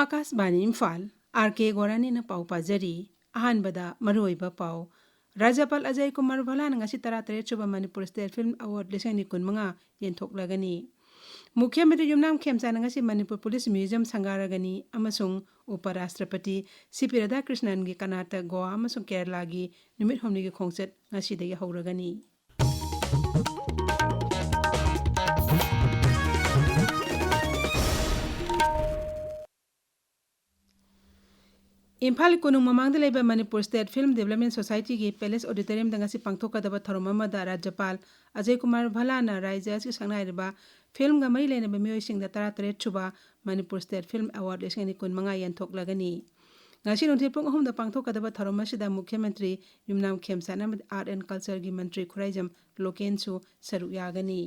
Akashvani Imphal R.K गोरानी न पाउ पाजरी अहानबदा मरुइबा पाउ राज्यपाल अजय कुमार भलान ngasi 13 सुबह मणिपुर स्टेट फिल्म अवार्ड 2015 येंथोक्लगनी मुख्यमंत्री Yumnam Khemchand ngasi Manipur police museum संगारगनी अमसुंग उपराष्ट्रपति सीपी राधाकृष्णन गी कर्नाटक गोवा अमसुंग केरला गी निमित हमनी गी खोंगचत ngasi दगी हौरगनी इम्फाल कुनुंग ममांग लेबा Manipur state film development society की पैलेस ऑडिटोरियम दंगसी पांगथोकदबा थरोम अमदा राज्यपाल अजय कुमार भलाना राज्य की संगनाइरबा फिल्म गा मरी लेनबा मियोइसिंग दा 13 छुबा मणिपुर स्टेट फिल्म अवार्ड 2015 येंथोक्लगनी ngasi nungthil pung ahum da pangthokadaba tharom asida मुख्यमंत्री Yumnam Khemchand art and culture की मंत्री खुराइजम लोकेंसु सरुक यागनी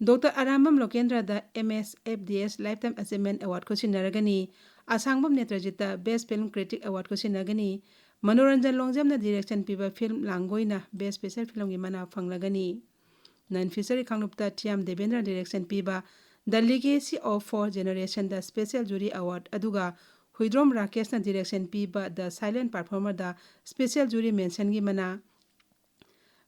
डॉक्टर आरामम लोकेंद्र द MSFDS लाइफटाइम अचीवमेंट अवार्ड को सिनरगनी आसांगबम नेत्रजिता बेस्ट फिल्म क्रिटिक अवार्ड को सिनगनी मनोरंजन लोंगजम न डायरेक्शन पीबा फिल्म लांगोइना बेस्ट स्पेशल फिल्म की मना फंगलगनी नन फिशरी खांगनुपता टियाम देवेंद्र डायरेक्शन पीबा द लीगेसी ऑफ 4 जनरेशन द स्पेशल जूरी अवार्ड अदुगा हुइद्रोम राकेश न डायरेक्शन पीबा द साइलेंट परफॉर्मर द स्पेशल जूरी मेंशन की मना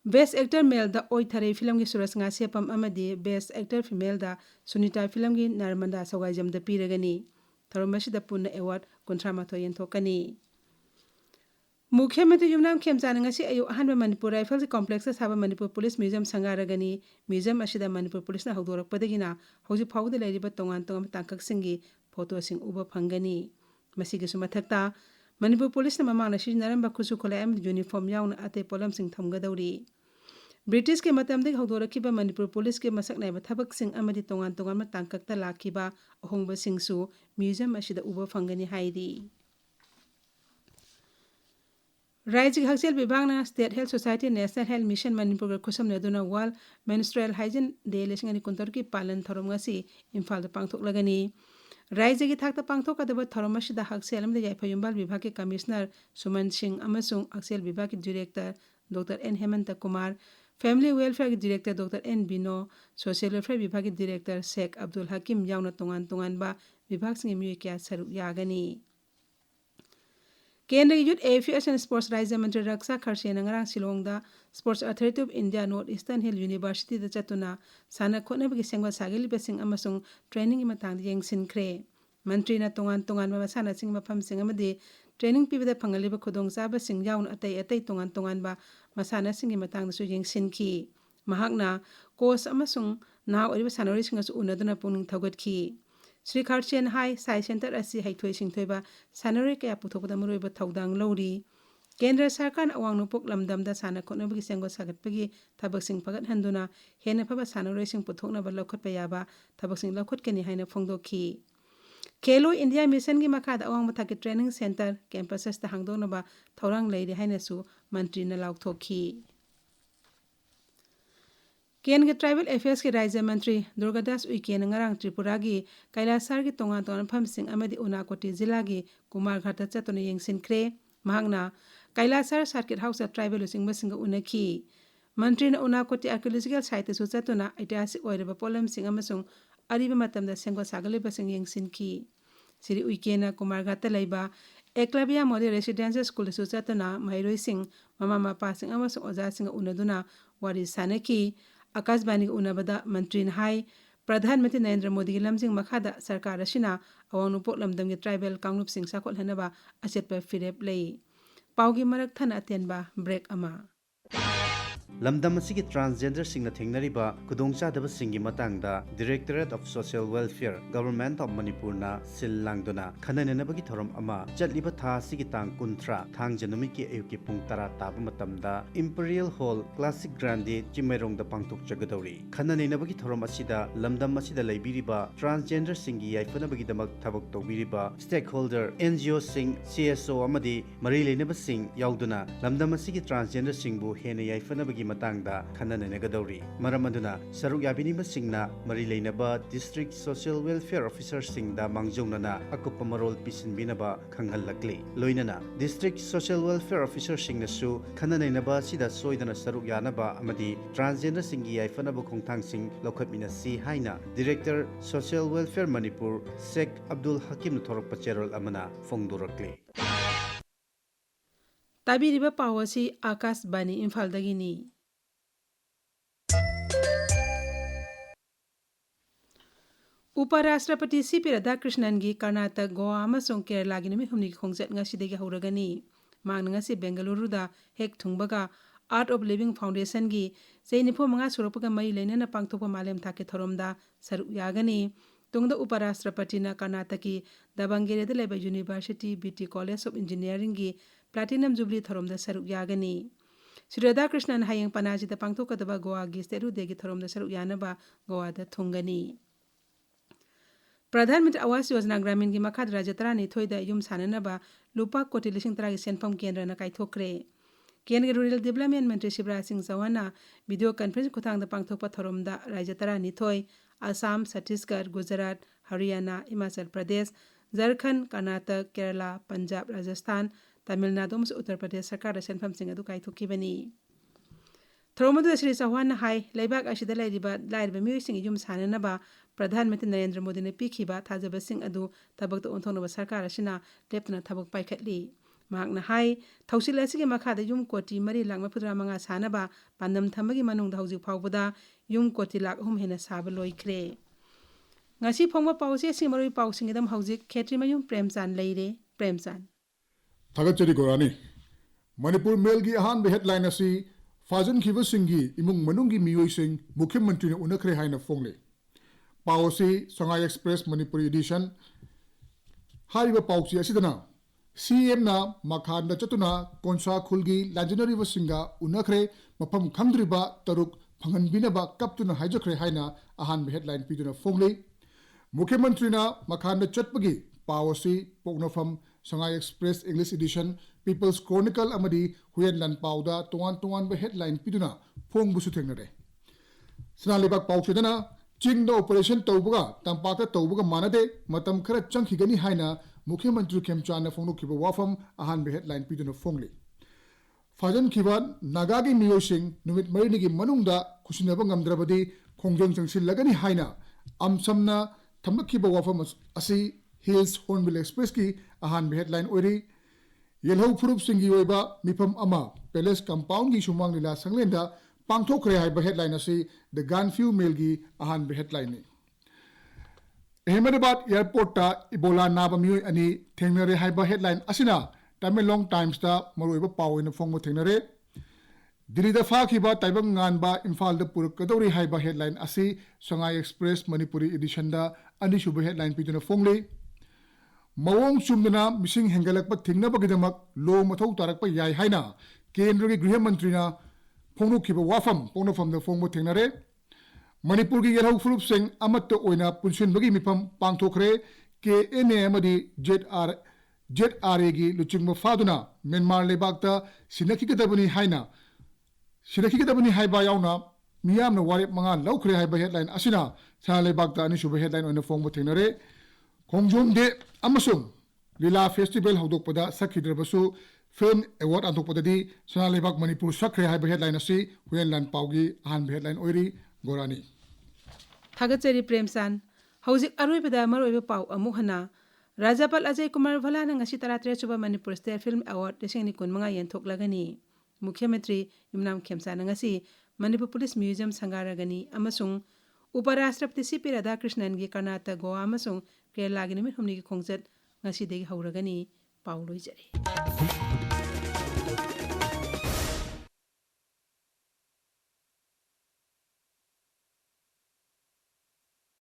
बेस्ट एक्टर मेल द ओइथरे फिल्म की सुरस ngasepam amadi best actor female द सुनीता फिल्म की नरमंदा सौगाइजम द पीरगनी थरोमसी द पुन अवार्ड 13 येंथोकनी मुख्यमंत्री Yumnam Khemchand ngasi ayu ahanba manipur rifle complex saba manipur police museum sangaragani museum asida manipur police na hawdorakpadagina hauji phawda leiriba tongan tongam tangkak singi photo sing uba phangani masigi sumathakta manipur police na mamang na shinaramba khusu kholayam uniform yauna ate polam sing thamgadawri British के मतमदे हौदोरखिबा Manipur police के मसक नाइबा थबक सिंग अमदि तोंगान तोंगान मा तांककता लाखिबा अहोंगबा सिंगसु museum असिदा उबा फंगनी हाइरी राज्य हक्सेल विभाग ना state health society national health mission Manipur का खुसम नेदुना वर्ल्ड मेंस्ट्रुअल हाइजीन डे लेसिंग कुंतर की पालन थरोम ngasi इम्फाल द पांगथोकलगनी राज्य की थाकता पांगथोकदबा थरोम असिदा हक्सेल अमदे याइफयुंबाल विभाग के कमिश्नर सुमन सिंह अमसुंग हक्सेल विभाग के director doctor N Hemant Kumar family welfare के director doctor N Bino social welfare विभाग के डायरेक्टर शेख अब्दुल हकीम याउना तोंगान तोंगान बा विभाग सिंह मियो क्या सरुक यागनी केंद्र यूथ एफेयर्स एंड स्पोर्ट्स राज्य मंत्री रक्षा खरसे नंगरांग शिलोंग दा sports authority of India north eastern hill university दा चतुना साना खोनबगी सेंगवा सागेली बेसिंग अमसुंग ट्रेनिंग की मतंग येंगसिनख्रे मंत्री ना तोंगान तोंगान बा साना सिंग मफम सिंग अमदि ट्रेनिंग पीबदा फंगलिबा खुदोंग चाबा सिंग याउन अतै अतै तोंगान तोंगान बा मसाना सिंगी मतंग दसु येंगसिनखी महाकना कोच अमसुंग ना ओरिबा सानोरि सिंगसु उनदुना पुनिंग थगतखी श्री खरसेन हाई साइ सेंटर असी हाइथोय सिंथोयबा सानोरि कया पुथोकदा मरोइबा थौदांग लौरी केंद्र सरकार अवांग नुपुक लमदमदा साना खोनबगी सेंगो सागतपगी थबकसिंग फगत हंदुना हेन फबा सानोरि सिंग पुथोकनबा लौखतपा याबा थबकसिंग लौखतकनी हाइना फोंगदोखी खेलो इंडिया मिशन की मखादा अवांग मथाकी ट्रेनिंग सेंटर कैंपसेस ता हांगदोनबा थौरांग लेरि हाइनासु मंत्री न लाउथोखी केंद्र ट्राइबल अफेयर्स के राज्य मंत्री दुर्गादास उइके नंगरांग त्रिपुरा की कैलासर की तोंगान तोंगान फमसिंग अमदि उनाकोटी जिला की कुमारघाट चतुन येंगसिनख्रे महांगना कैलासर सर्किट हाउस ट्राइबल सिंग उनखी मंत्री न उनाकोटी आर्कियोलॉजिकल साइट सु चतुना ऐतिहासिक ओइरबा पोलम सिंग अमसुंग अरिबा मतमदा सेंगो सागलेबा सिंग येंगसिनखी श्री उइके न कुमारघाट लेबा एकलव्या मॉडल रेसिडेंशियल स्कूल सु चतुना महरोई सिंग ममा मपा सिंग अमसुंग ओजा सिंग उनदुना वारी सानकी आकाशवाणी उनबदा मंत्री हाई प्रधानमंत्री नरेंद्र मोदी की लमजिंग मखादा सरकार असिना अवांग नुपोक लमदम के ट्राइबल कांगलुप सिंग साकोल हनबा अचेतपा फिरेप लई पाउगी मरक थन अतेनबा ब्रेक अमा लमदम असिगी ट्रांसजेंडर सिंगना थेंगनरिबा खुदोंचादबा सिंगी मतंगदा directorate of social welfare government of Manipur ना सिल लांगदुना खनननबगी थोरम अमा चटलिबा था सिगी तांग कुंथ्रा थांग जनमी के अयुकी पुंग तरा ताब मतमदा इंपीरियल हॉल क्लासिक ग्रांडे चिमेरोंग दा पांगथोक जगदौरी खनननबगी थोरम असिदा लमदम असिदा लैबिरिबा ट्रांसजेंडर सिंगी याइफनबगी दमक थबक तौबिरिबा स्टेक होल्डर एनजीओ सिंग सीएसओ अमदी मरी लेनबा सिंग याउदुना लमदम असिगी ट्रांसजेंडर सिंगबु हेने याइफनबगी ꯑꯁꯤꯒꯤ ꯃꯇꯥꯡꯗ ꯈꯟꯅ ꯅꯩꯅꯒꯗꯧꯔꯤ ꯃꯔꯝ ꯑꯗꯨꯅ ꯁꯔꯨꯛ ꯌꯥꯕꯤꯅꯤꯡꯕꯁꯤꯡꯅ ꯃꯔꯤ ꯂꯩꯅꯕ ꯗꯤꯁꯇ꯭ꯔꯤꯛ ꯁꯣꯁꯤꯌꯦꯜ ꯋꯦꯜꯐꯤꯌꯔ ꯑꯣꯐꯤꯁꯔꯁꯤꯡꯗ ꯃꯥꯡꯖꯧꯅꯅ ꯑꯀꯨꯞꯄ ꯃꯔꯣꯜ ꯄꯤꯁꯤꯟꯕꯤꯅꯕ ꯈꯪꯍꯜꯂꯛꯂꯤ ꯂꯣꯏꯅꯅ ꯗꯤꯁꯇ꯭ꯔꯤꯛ ꯁꯣꯁꯤꯌꯦꯜ ꯋꯦꯜꯐꯤꯌꯔ ꯑꯣꯐꯤꯁꯔꯁꯤꯡꯅꯁꯨ ꯈꯟꯅ ꯅꯩꯅꯕ ꯑꯁꯤꯗ ꯁꯣꯏꯗꯅ ꯁꯔꯨꯛ ꯌꯥꯅꯕ ꯑꯃꯗꯤ ꯇ꯭ꯔꯥꯟꯁꯖꯦꯟꯗꯔꯁꯤꯡꯒꯤ ꯌꯥꯏꯐꯅꯕ ꯈꯣꯡꯊꯥꯡꯁꯤꯡ ꯂꯧꯈꯠꯃꯤꯟꯅꯁꯤ ꯍꯥꯏꯅ director social welfare Manipur Sheikh Abdul ꯍꯀꯤꯝꯅ ꯊꯣꯔꯛꯄ ꯆꯦꯔꯣꯜ ꯑꯃꯅ ꯐꯣꯡꯗꯣꯔꯛꯂꯤ ꯇꯥꯕꯤꯔꯤꯕ ꯄꯥꯎ ꯑꯁꯤ ꯑꯥꯀꯥꯁꯕꯥꯅꯤ ꯏꯝꯐꯥꯜꯗꯒꯤꯅꯤ उपराष्ट्रपति सी.पी. राधाकृष्णनगी कर्नाटक गोवा अमसुंग केरलागी नुमित हुमनीगी खोंगचट ngasiदगी हौरगनी मांग ngasi बेंगलुरुदा हेक थुंगबगा आर्ट ऑफ लिविंग फाउंडेशन की चेनिफो मंगा सुरपगा मई लेनेना पांगथोपा मालेम थाके थरोमदा सरुक यागनी तुंगदा उपराष्ट्रपति न कर्नाटक की दबंगेरेदा लेबा university BT college of engineering की प्लैटिनम जुबली थरोमदा सरुक यागनी श्री राधाकृष्णन हायंग पनाजीदा पांगथोकदबा गोवा की स्टेट डेगी थरोमदा सरुक यानबा गोवादा थुंगनी प्रधानमंत्री आवास योजना ग्रामीण की मखाद राज्य 12 युम साननबा लुपा कोटी 10 की सेंफम केंद्र न काइथोक्रे केंद्र रूरल डेवलपमेंट मंत्री शिवराज सिंह चौहान वीडियो कॉन्फ्रेंस खुतांग पांगथोपा थरोमदा राज्य 12 असम छत्तीसगढ़ गुजरात हरियाणा हिमाचल प्रदेश झारखंड कर्नाटक केरला पंजाब राजस्थान तमिलनाडु और उत्तर प्रदेश सरकार सेंफम सिंह अदु काइथोकिबनी थरोमदु श्री चौहान हाई लेबाक असिदा लाइरबा मियोइसिंग युम साननबा प्रधानमंत्री नरेंद्र मोदी ने पीखिबा थाजबसिंग अदु थबक ओंथोनबा सरकार असिना लेप्तना थबक पाइखटली मागना हाई थौसिल असिगे मखादा युम कोटी 3,45,000 सानबा पांदम थंबगी मनुंग हौजिक फावबदा युम कोटी 1,00,000 हेना साब लोइख्रे ngasi phongba pause simoroi pausingedam hauzik Kshetrimayum Premchand leire Premchand Thagachari Gorani Manipur Mail gi ahan be headline asi Fajan khiba singi imung manungi miyoi sing Mukhyamantri ne unakre haina fongle Pausi Sangai Express Manipuri edition Hariba pausi asidana CM na makhanda chatuna konsa khulgi legendary wasinga unakre mafam khamdriba taruk phanganbinaba kaptuna haijakre haina ahan be headline piduna fongle Mukhyamantri na makhanda chatpagi pausi pognofam Sangai Express English edition People's Chronicle amadi Huyen Lan Pauda Tuan be headline piduna phong busu thengnare Sinalibak pauchedana Chingda operation tawbuga tampaka tawbuga manade matam khara changkhigani haina Mukhyamantri Premchand na phongnokiba wafam ahan be headline piduna phongli Fajan khiba nagagi miyosing numit marinigi manungda khusinaba ngamdrabadi khongjong changsilagani haina amsamna thamkiba wafam asi Hills Hornbill Express ki ahan be headline oiri Yellow Furup Singi oiba mifam ama Palace Compound gi sumang lila sanglenda pangthokre hai ba headline asi The Gunview Mail gi ahan be headline ni Ahmedabad Airport ta Ebola naba mioi ani thengnare hai ba headline asina Tamelong Times ta maroiba pawina phongmo thengnare Dilida fa khiba taibang ngan ba Imphal da purakadori hai ba headline asi Sangai Express Manipuri edition da ani shuba headline piduna phongli Mawong chumdana mising hengalakpa thingnabagidamak lo mathau tarakpa yai haina Kendra gi Griha Mantri na phongnokiba wafam pongnofam da phongmo thengnare Manipur gi Yellow Furup Sing amatta oina punsunbagi mifam pangthokre KNA amadi ZRA gi luchingba faduna Myanmar lebakta sinakikadabani haiba yauna miyamna warep manga laukhre haiba headline asina sana lebakta ani shuba headline oina phongmo thengnare Khongjom de amasung Lila Festival haudokpada sakhidrabasu Film Award antokpadadi sana lebak Manipur sakre haiba headline asi Huyen Lan Paugi ahan headline oiri Gorani Thagachari Premchand hauzik aroibada maroiba pau amuk hana Rajapal Ajay Kumar Bhalana ngasi 13 suba Manipur State Film Award 2025 yentoklagani Mukhyamantri Yumnam Khemchand ngasi Manipur Police Museum sangaragani amasung उपराष्ट्रपति CP. Radhakrishnan की कर्नाटक गोवा अमसुंग केरला की नुमित हुमनीगी खोंगचट ngasi degi hauragani pauloi jare